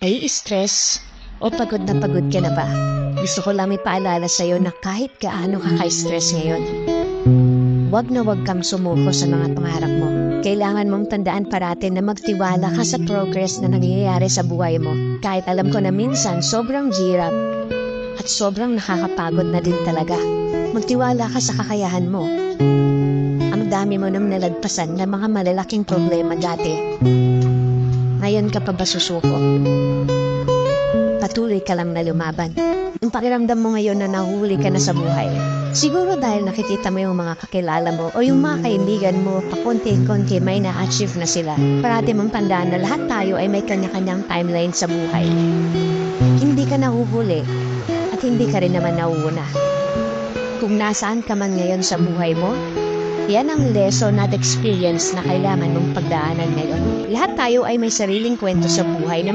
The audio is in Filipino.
Stress o pagod na pagod ka na ba? Gusto ko lang may paalala sa'yo na kahit gaano ka ka-stress ngayon, wag na wag kang sumuko sa mga pangarap mo. Kailangan mong tandaan parati na magtiwala ka sa progress na nangyayari sa buhay mo. Kahit alam ko na minsan sobrang hirap at sobrang nakakapagod na din talaga. Magtiwala ka sa kakayahan mo. Ang dami mo nang nalagpasan na mga malalaking problema dati. Ngayon ka pa ba susuko? Patuloy ka lang na lumaban. Ang pakiramdam mo ngayon na nahuli ka na sa buhay. Siguro dahil nakikita mo yung mga kakilala mo o yung mga kaibigan mo, pakunti-kunti may na-achieve na sila. Parati mong tandaan na lahat tayo ay may kanya-kanyang timeline sa buhay. Hindi ka nahuhuli at hindi ka rin naman nauuna. Kung nasaan ka man ngayon sa buhay mo, yan ang lesson at experience na kailangan mong pagdaanan ngayon. Lahat tayo ay may sariling kwento sa buhay na